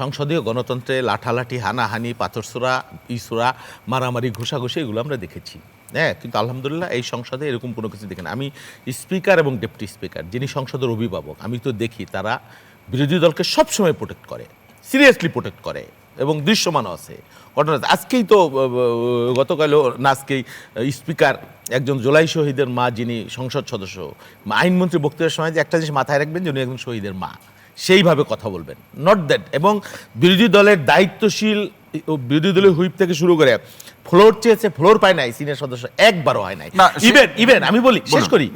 সংসদীয় গণতন্ত্রে লাঠালাঠি, হানাহানি, পাথরছোড়া, ইসুরা, মারামারি, ঘুষাঘুষি এগুলো আমরা দেখেছি। হ্যাঁ, কিন্তু আলহামদুলিল্লাহ এই সংসদে এরকম কোনো কিছু দেখি না। আমি স্পিকার এবং ডেপুটি স্পিকার যিনি সংসদের অভিভাবক, আমি তো দেখি তারা বিরোধী দলকে সবসময় প্রোটেক্ট করে, সিরিয়াসলি প্রোটেক্ট করে এবং দৃশ্যমানও আছে ঘটনা। আজকেই তো গতকালও না আজকেই স্পিকার একজন জুলাই শহীদের মা যিনি সংসদ সদস্য, আইনমন্ত্রী বক্তব্যের সময় যে একটা জিনিস মাথায় রাখবেন যে উনি একজন শহীদের মা, সেইভাবে কথা বলবেন, নট দ্যাট। এবং বিরোধী দলের দায়িত্বশীল বিরোধী দলের হুইপ থেকে শুরু করে ফ্লোর চেয়েছে, ফ্লোর পায় নাই সিনিয়র সদস্য, একবারও হয় নাই। ইভেন আমি বলি, শেষ করি,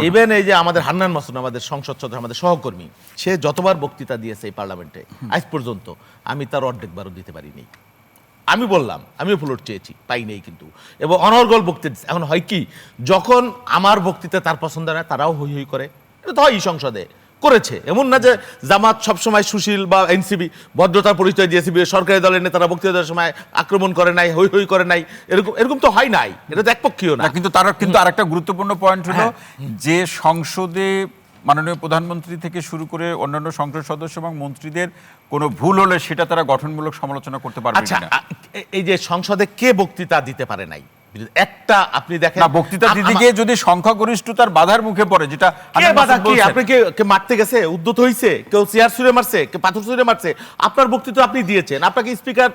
ইভেন এই যে আমাদের হান্নান মাসুদ, আমাদের সংসদ সদস্য, আমাদের সহকর্মী, সে যতবার বক্তৃতা দিয়েছে এই পার্লামেন্টে আজ পর্যন্ত আমি তার অর্ধেকবারও দিতে পারিনি। আমি বললাম আমিও ফ্লোর চেয়েছি, পাই নেই কিন্তু, এবং অনর্গল বক্তৃতা। এখন হয় কি, যখন আমার বক্তৃতা তার পছন্দ না, তারাও হই হই করে। এটা তো হয় সংসদে, করেছে। এমন না যে জামাত সবসময় সুশীল বা এনসিপি ভদ্রতার পরিচয় দিয়েছে, সরকারি দলের নেতারা বক্তৃতা দেওয়ার সময় আক্রমণ করে নাই, হই হই করে নাই, এরকম তো হয় নাই। এটা তো একপক্ষীয় না। কিন্তু তারা কিন্তু আরেকটা গুরুত্বপূর্ণ পয়েন্ট হলো যে সংসদে মাননীয় প্রধানমন্ত্রী থেকে শুরু করে অন্যান্য সংসদ সদস্য এবং মন্ত্রীদের কোনো ভুল হলে সেটা তারা গঠনমূলক সমালোচনা করতে পারবে। আচ্ছা, এই যে সংসদে কে বক্তৃতা দিতে পারে নাই, একটা আপনি দেখেন না, বক্তৃতা দিতে গিয়ে যদি সংখ্যাগরিষ্ঠতার বাধার মুখে পড়ে, যেটা আপনি কে মারতে গেছে, উদ্যত হইছে, কেউ চেয়ার ছুঁড়ে মারছে, কেউ পাথর ছুঁড়ে মারছে, আপনার বক্তৃতা আপনি দিয়েছেন, আপনাকে স্পিকার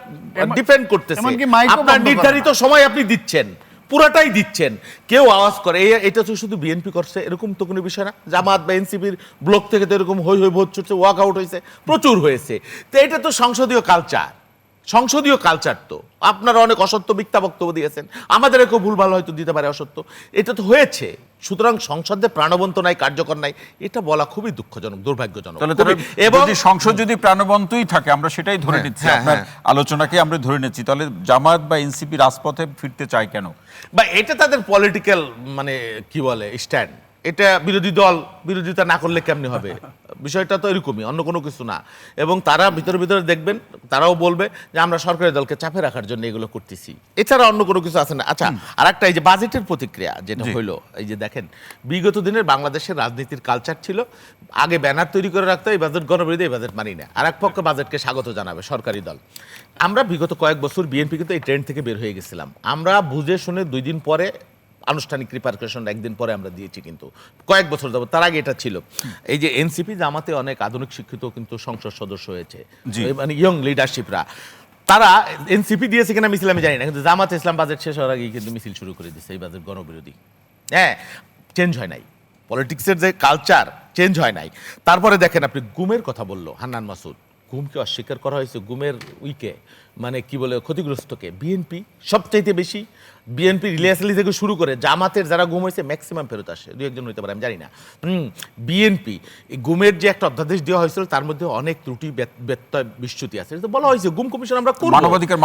ডিফেন্ড করতেছে, আপনার নির্ধারিত সময় আপনি দিচ্ছেন, পুরাটাই দিচ্ছেন, কেউ আওয়াজ করে। এটা তো শুধু বিএনপি করছে এরকম তো কোনো বিষয় না। জামাত বা এনসিপির ব্লক থেকে তো এরকম হই হই ভোট ছুটছে, ওয়াক আউট হয়েছে, প্রচুর হয়েছে। তো এটা তো সংসদীয় কালচার, সংসদীয় কালচার। তো আপনারা অনেক অসত্য মিথ্যা বক্তব্য দিয়েছেন, আমাদের কেউ ভুল ভালো হয়তো দিতে পারে অসত্য, এটা তো হয়েছে। সুতরাং সংসদে প্রাণবন্ত নাই, কার্যকর নাই, এটা বলা খুবই দুঃখজনক, দুর্ভাগ্যজনক। এবং সংসদ যদি প্রাণবন্তই থাকে, আমরা সেটাই ধরে নিচ্ছি, আপনার আলোচনাকে আমরা ধরে নিচ্ছি, তাহলে জামাত বা এনসিপি রাজপথে ফিরতে চায় কেন? বা এটা তাদের পলিটিক্যাল মানে কি বলে স্ট্যান্ড, এটা বিরোধী দল বিরোধিতা না করলে কেমনি হবে, বিষয়টা তো এরকমই, অন্য কোনো কিছু না। এবং তারা ভিতরে ভিতরে দেখবেন, তারাও বলবে যে আমরা সরকারি দলকে চাপে রাখার জন্য এগুলো করতেছি, এছাড়া অন্য কোনো কিছু আছে না। আচ্ছা, আর একটা এই যে বাজেটের প্রতিক্রিয়া যেটা হইলো, এই যে দেখেন বিগত দিনের বাংলাদেশের রাজনীতির কালচার ছিল, আগে ব্যানার তৈরি করে রাখতো এই বাজেট গণবিরোধী, এই বাজেট মানি না, আর এক পক্ষ বাজেটকে স্বাগত জানাবে সরকারি দল। আমরা বিগত কয়েক বছর বিএনপি কিন্তু এই ট্রেন্ড থেকে বের হয়ে গেছিলাম। আমরা বুঝে শুনে 2 দিন পরে আনুষ্ঠানিক রিপারকেশন 1 দিন পরে আমরা দিয়েছি, কিন্তু কয়েক বছর যাবত। তার আগে এটা ছিল, এই যে এনসিপি জামাতে অনেক আধুনিক শিক্ষিত কিন্তু সংসদ সদস্য হয়েছে, মানে ইয়ং লিডারশিপরা, তারা এনসিপি দিয়েছে কিনা মিছিল আমি জানি না, কিন্তু জামাতে ইসলাম বাজেট শেষ হওয়ার আগেই কিন্তু মিছিল শুরু করে দিচ্ছে এই বাজেট গণবিরোধী। হ্যাঁ, চেঞ্জ হয় নাই, পলিটিক্সের যে কালচার চেঞ্জ হয় নাই। তারপরে দেখেন আপনি গুমের কথা বললো হান্নান মাসুদ, গুমকে অস্বীকার করা হয়েছে, গুমের উইকে মানে কি বলে ক্ষতিগ্রস্তকে বিএনপি সবচাইতে বেশি। বিএনপি রিলিয়াসলি থেকে শুরু করে জামাতের যারা গুম হয়েছে ম্যাক্সিমাম ফেরত আসে, 2-1 হইতে পারে আমি জানি না। বিএনপি গুমের যে একটা অধ্যাদেশ দেওয়া হয়েছিল তার মধ্যে অনেক ত্রুটি ব্যত্যয় বিচ্যুতি আছে, বলা হয়েছে গুম কমিশন আমরা করব, মানবাধিকার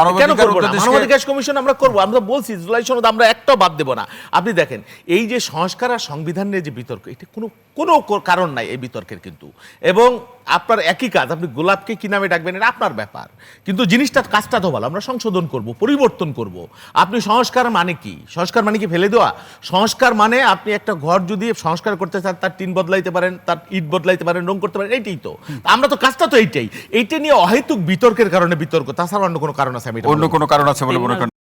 কমিশন আমরা করব, আমরা বলছি জুলাই সনদ আমরা একটাও বাদ দেব না। আপনি দেখেন এই যে সংস্কার আর সংবিধান নিয়ে যে বিতর্ক, এটা কোনো কারণ নাই এই বিতর্কের কিন্তু। এবং আপনার একই কাজ, আপনি গোলাপকে কি নামে ডাকবেন এটা আপনার ব্যাপার, কিন্তু জিনিসটা কাজটা তো ভালো, আমরা সংশোধন করব, পরিবর্তন করব। আপনি সংস্কার মানে কি, সংস্কার মানে কি ফেলে দেওয়া? সংস্কার মানে আপনি একটা ঘর যদি সংস্কার করতে চান, তার টিন বদলাইতে পারেন, তার ইট বদলাইতে পারেন, রং করতে পারেন, এইটাই তো। আমরা তো কাজটা তো এইটাই। এইটা নিয়ে অহেতুক বিতর্কের কারণে বিতর্ক, তাছাড়া অন্য কোনো কারণ আছে আমি অন্য কোনো কারণ আছে বলে মনে করেন?